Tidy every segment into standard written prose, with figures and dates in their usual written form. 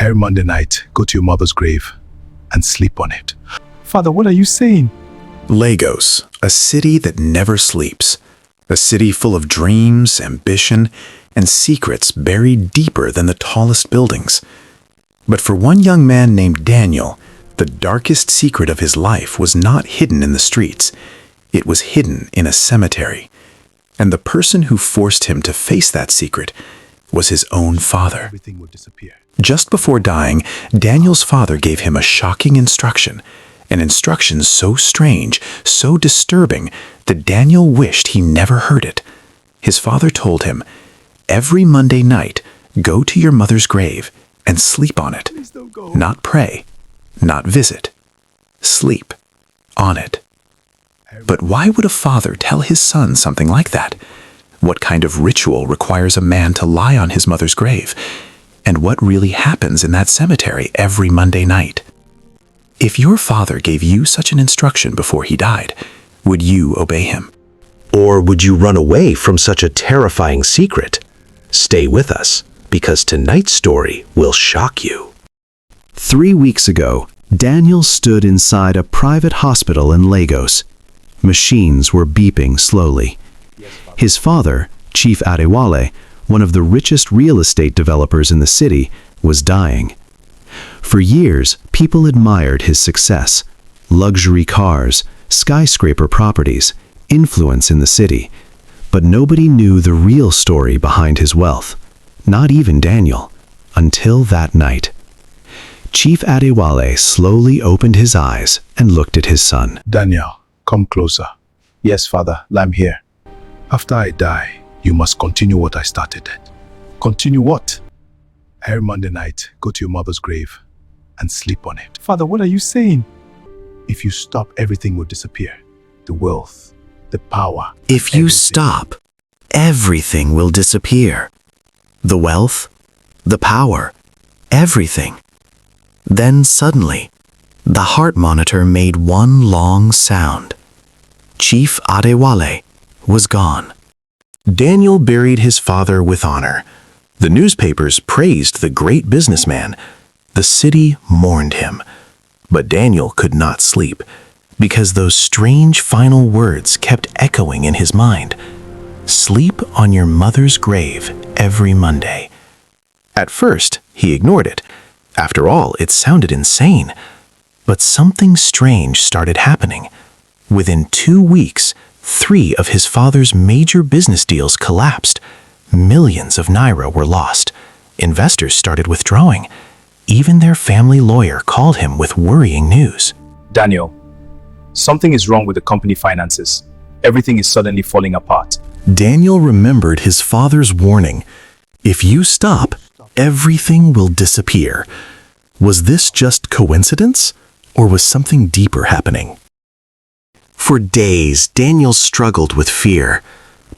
Every Monday night, go to your mother's grave and sleep on it. Father, what are you saying? Lagos, a city that never sleeps. A city full of dreams, ambition, and secrets buried deeper than the tallest buildings. But for one young man named Daniel, the darkest secret of his life was not hidden in the streets. It was hidden in a cemetery. And the person who forced him to face that secret was his own father. Everything will disappear. Just before dying, Daniel's father gave him a shocking instruction, an instruction so strange, so disturbing, that Daniel wished he never heard it. His father told him, "Every Monday night, go to your mother's grave and sleep on it. Please don't go. Not pray, not visit. Sleep on it." But why would a father tell his son something like that? What kind of ritual requires a man to lie on his mother's grave? And what really happens in that cemetery every Monday night? If your father gave you such an instruction before he died, would you obey him? Or would you run away from such a terrifying secret? Stay with us, because tonight's story will shock you. 3 weeks ago, Daniel stood inside a private hospital in Lagos. Machines were beeping slowly. His father, Chief Adewale, one of the richest real estate developers in the city, was dying. For years, people admired his success: luxury cars, skyscraper properties, influence in the city. But nobody knew the real story behind his wealth, not even Daniel, until that night. Chief Adewale slowly opened his eyes and looked at his son. Daniel, come closer. Yes, Father, I'm here. After I die, you must continue what I started. Continue what? Every Monday night, go to your mother's grave and sleep on it. Father, what are you saying? If you stop, everything will disappear. The wealth, the power. If you everything. stop, everything will disappear. The wealth, the power, everything. Then suddenly, the heart monitor made one long sound. Chief Adewale was gone. Daniel buried his father with honor. The newspapers praised the great businessman. The city mourned him. But Daniel could not sleep, because those strange final words kept echoing in his mind. Sleep on your mother's grave every Monday. At first, he ignored it. After all, it sounded insane. But something strange started happening. Within 2 weeks, 3 of his father's major business deals collapsed. Millions of naira were lost. Investors started withdrawing. Even their family lawyer called him with worrying news. Daniel, something is wrong with the company finances. Everything is suddenly falling apart. Daniel remembered his father's warning. If you stop, everything will disappear. Was this just coincidence, or was something deeper happening? For days, Daniel struggled with fear.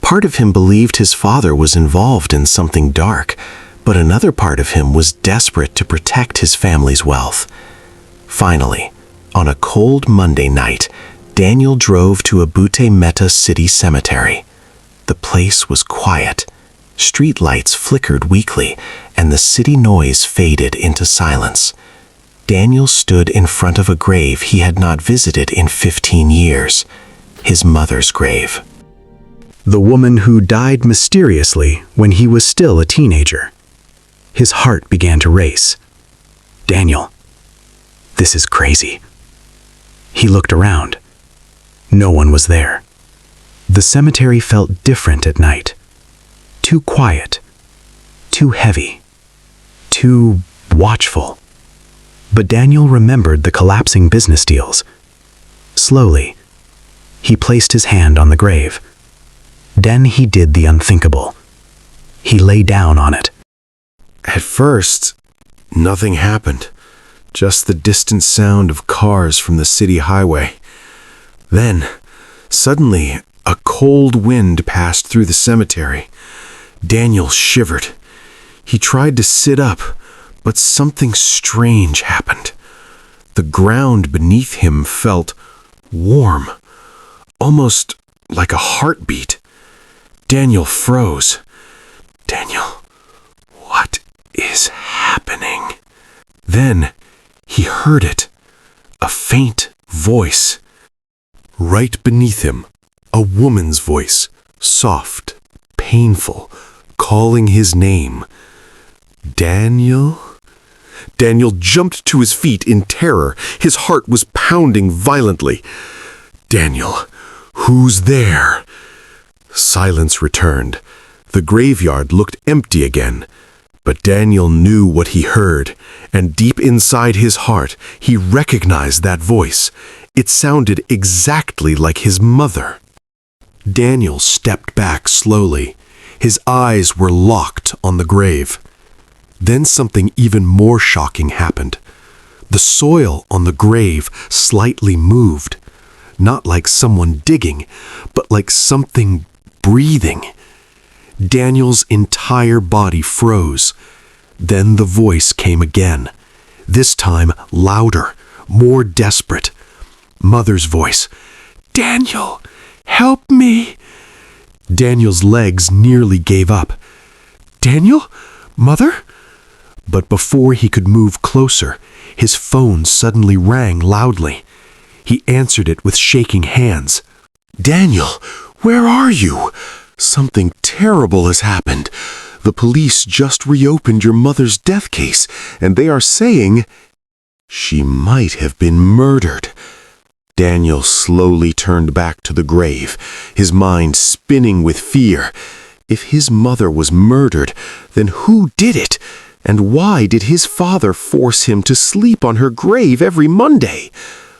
Part of him believed his father was involved in something dark, but another part of him was desperate to protect his family's wealth. Finally, on a cold Monday night, Daniel drove to Abute Meta City Cemetery. The place was quiet. Street lights flickered weakly, and the city noise faded into silence. Daniel stood in front of a grave he had not visited in 15 years, his mother's grave. The woman who died mysteriously when he was still a teenager. His heart began to race. Daniel, this is crazy. He looked around. No one was there. The cemetery felt different at night. Too quiet, too heavy, too watchful. But Daniel remembered the collapsing business deals. Slowly, he placed his hand on the grave. Then he did the unthinkable. He lay down on it. At first, nothing happened. Just the distant sound of cars from the city highway. Then, suddenly, a cold wind passed through the cemetery. Daniel shivered. He tried to sit up, but something strange happened. The ground beneath him felt warm, almost like a heartbeat. Daniel froze. Daniel, what is happening? Then he heard it, a faint voice. Right beneath him, a woman's voice, soft, painful, calling his name. Daniel? Daniel jumped to his feet in terror. His heart was pounding violently. Daniel, who's there? Silence returned. The graveyard looked empty again. But Daniel knew what he heard, and deep inside his heart, he recognized that voice. It sounded exactly like his mother. Daniel stepped back slowly. His eyes were locked on the grave. Then something even more shocking happened. The soil on the grave slightly moved, not like someone digging, but like something breathing. Daniel's entire body froze. Then the voice came again, this time louder, more desperate. Mother's voice. Daniel, help me. Daniel's legs nearly gave up. Daniel? Mother? But before he could move closer, his phone suddenly rang loudly. He answered it with shaking hands. Daniel, where are you? Something terrible has happened. The police just reopened your mother's death case, and they are saying she might have been murdered. Daniel slowly turned back to the grave, his mind spinning with fear. If his mother was murdered, then who did it? And why did his father force him to sleep on her grave every Monday?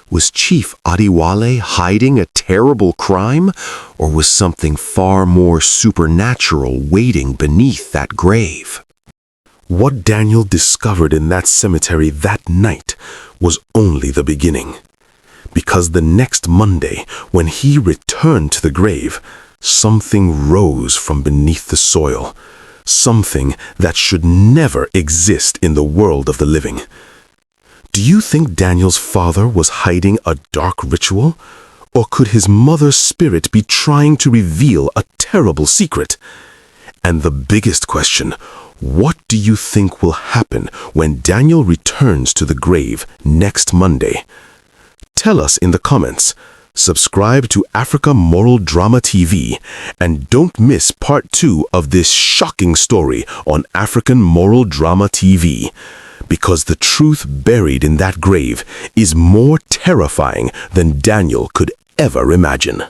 Was Chief Adiwale hiding a terrible crime, or was something far more supernatural waiting beneath that grave? What Daniel discovered in that cemetery that night was only the beginning. Because the next Monday, when he returned to the grave, something rose from beneath the soil. Something that should never exist in the world of the living. Do you think Daniel's father was hiding a dark ritual? Or could his mother's spirit be trying to reveal a terrible secret? And the biggest question, what do you think will happen when Daniel returns to the grave next Monday? Tell us in the comments. Subscribe to Africa Moral Drama TV and don't miss part 2 of this shocking story on African Moral Drama TV. Because the truth buried in that grave is more terrifying than Daniel could ever imagine.